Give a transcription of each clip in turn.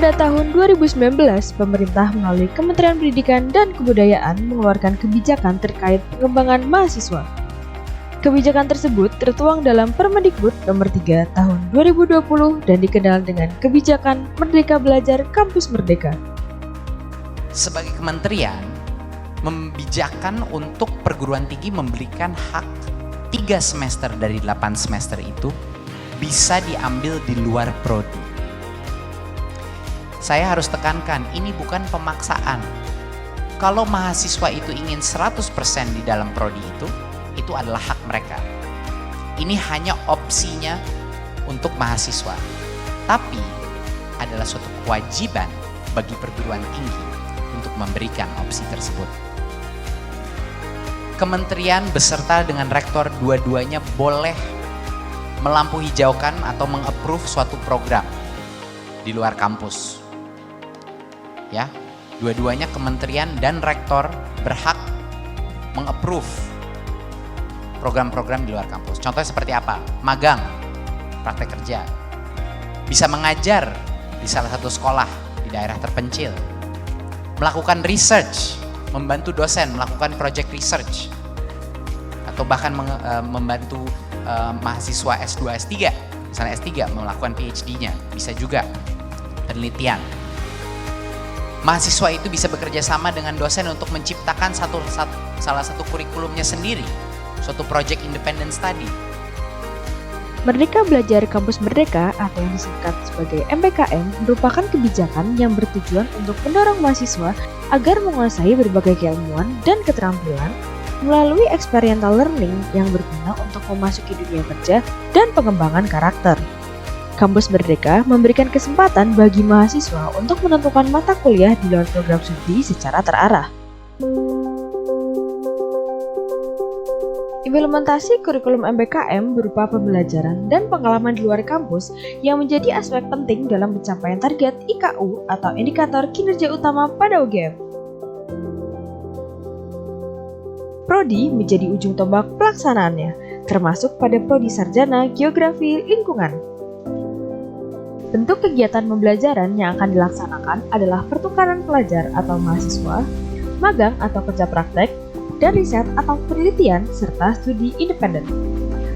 Pada tahun 2019, pemerintah melalui Kementerian Pendidikan dan Kebudayaan mengeluarkan kebijakan terkait pengembangan mahasiswa. Kebijakan tersebut tertuang dalam Permendikbud Nomor 3 Tahun 2020 dan dikenal dengan Kebijakan Merdeka Belajar Kampus Merdeka. Sebagai kementerian, membijakkan untuk perguruan tinggi memberikan hak 3 semester dari 8 semester itu bisa diambil di luar prodi. Saya harus tekankan, ini bukan pemaksaan. Kalau mahasiswa itu ingin 100% di dalam prodi itu adalah hak mereka. Ini hanya opsinya untuk mahasiswa. Tapi adalah suatu kewajiban bagi perguruan tinggi untuk memberikan opsi tersebut. Kementerian beserta dengan rektor dua-duanya boleh melampu hijaukan atau meng-approve suatu program di luar kampus. Ya, dua-duanya kementerian dan rektor berhak meng-approve program-program di luar kampus. Contohnya seperti apa? Magang, praktek kerja, bisa mengajar di salah satu sekolah di daerah terpencil, melakukan research, membantu dosen melakukan project research, atau bahkan membantu mahasiswa S2, S3, misalnya S3 melakukan PhD-nya, bisa juga penelitian. Mahasiswa itu bisa bekerja sama dengan dosen untuk menciptakan salah satu kurikulumnya sendiri, suatu project independent study. Merdeka Belajar Kampus Merdeka atau yang disingkat sebagai MBKM merupakan kebijakan yang bertujuan untuk mendorong mahasiswa agar menguasai berbagai keilmuan dan keterampilan melalui experiential learning yang berguna untuk memasuki dunia kerja dan pengembangan karakter. Kampus Merdeka memberikan kesempatan bagi mahasiswa untuk menentukan mata kuliah di luar program studi secara terarah. Implementasi kurikulum MBKM berupa pembelajaran dan pengalaman di luar kampus yang menjadi aspek penting dalam pencapaian target IKU atau Indikator Kinerja Utama pada UGM. Prodi menjadi ujung tombak pelaksanaannya, termasuk pada Prodi Sarjana Geografi Lingkungan. Bentuk kegiatan pembelajaran yang akan dilaksanakan adalah pertukaran pelajar atau mahasiswa, magang atau kerja praktek, dan riset atau penelitian, serta studi independen.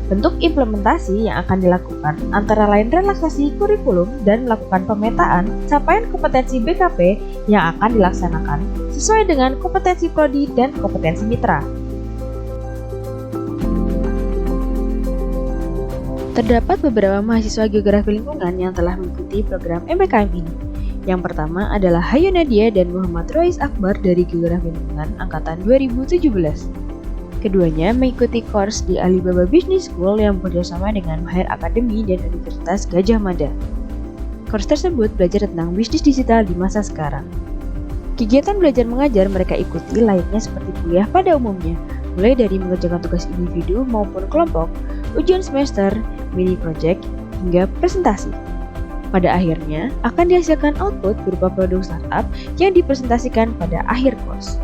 Bentuk implementasi yang akan dilakukan antara lain relaksasi kurikulum dan melakukan pemetaan capaian kompetensi BKP yang akan dilaksanakan sesuai dengan kompetensi prodi dan kompetensi mitra. Terdapat beberapa mahasiswa geografi lingkungan yang telah mengikuti program MBKM ini. Yang pertama adalah Hayu Nadia dan Muhammad Rois Akbar dari Geografi Lingkungan Angkatan 2017. Keduanya mengikuti course di Alibaba Business School yang bekerjasama dengan Mahir Academy dan Universitas Gadjah Mada. Course tersebut belajar tentang bisnis digital di masa sekarang. Kegiatan belajar mengajar mereka ikuti layaknya seperti kuliah pada umumnya, mulai dari mengerjakan tugas individu maupun kelompok, ujian semester, mini project, hingga presentasi. Pada akhirnya, akan dihasilkan output berupa produk startup yang dipresentasikan pada akhir course.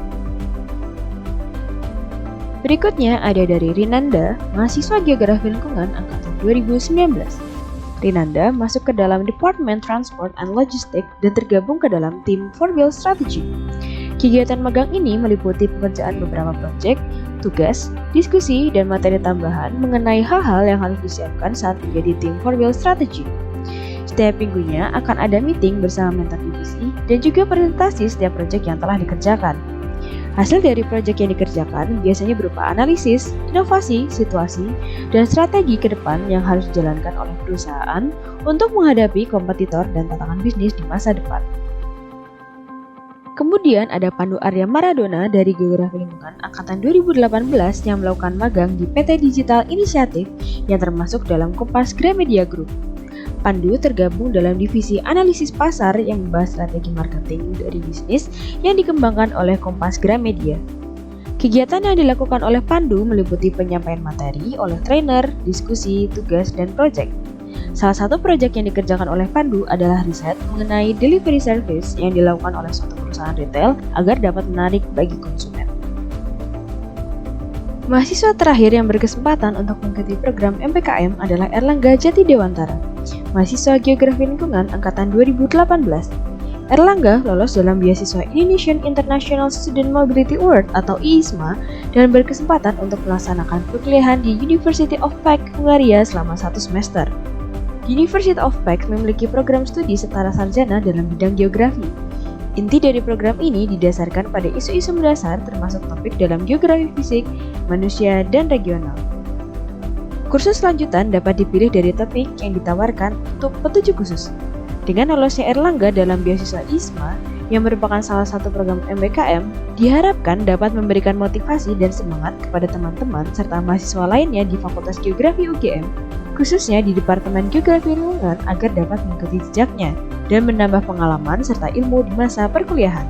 Berikutnya ada dari Rinanda, mahasiswa Geografi Lingkungan Angkatan 2019. Rinanda masuk ke dalam Departemen Transport and Logistics dan tergabung ke dalam tim 4Wheel Strategy. Kegiatan magang ini meliputi pekerjaan beberapa proyek, tugas, diskusi, dan materi tambahan mengenai hal-hal yang harus disiapkan saat menjadi tim 4Wheel Strategy. Setiap minggunya akan ada meeting bersama mentor divisi dan juga presentasi setiap proyek yang telah dikerjakan. Hasil dari proyek yang dikerjakan biasanya berupa analisis, inovasi, situasi, dan strategi ke depan yang harus dijalankan oleh perusahaan untuk menghadapi kompetitor dan tantangan bisnis di masa depan. Kemudian ada Pandu Arya Maradona dari Geografi Lingkungan Angkatan 2018 yang melakukan magang di PT Digital Initiative yang termasuk dalam Kompas Gramedia Group. Pandu tergabung dalam divisi analisis pasar yang membahas strategi marketing dari bisnis yang dikembangkan oleh Kompas Gramedia. Kegiatan yang dilakukan oleh Pandu meliputi penyampaian materi oleh trainer, diskusi, tugas, dan proyek. Salah satu proyek yang dikerjakan oleh Pandu adalah riset mengenai delivery service yang dilakukan oleh suatu perusahaan retail agar dapat menarik bagi konsumen. Mahasiswa terakhir yang berkesempatan untuk mengikuti program MPKM adalah Erlangga Jati Dewantara, mahasiswa Geografi Lingkungan Angkatan 2018. Erlangga lolos dalam beasiswa Indonesian International Student Mobility Award atau IISMA dan berkesempatan untuk melaksanakan perkuliahan di University of Pax, Hungaria selama 1 semester. University of Pax memiliki program studi setara sarjana dalam bidang geografi. Inti dari program ini didasarkan pada isu-isu mendasar termasuk topik dalam geografi fisik, manusia, dan regional. Kursus lanjutan dapat dipilih dari topik yang ditawarkan untuk petunjuk khusus. Dengan lolosnya Erlangga dalam beasiswa IISMA, yang merupakan salah satu program MBKM, diharapkan dapat memberikan motivasi dan semangat kepada teman-teman serta mahasiswa lainnya di Fakultas Geografi UGM, khususnya di Departemen Geografi Lingkungan agar dapat mengikuti jejaknya dan menambah pengalaman serta ilmu di masa perkuliahan.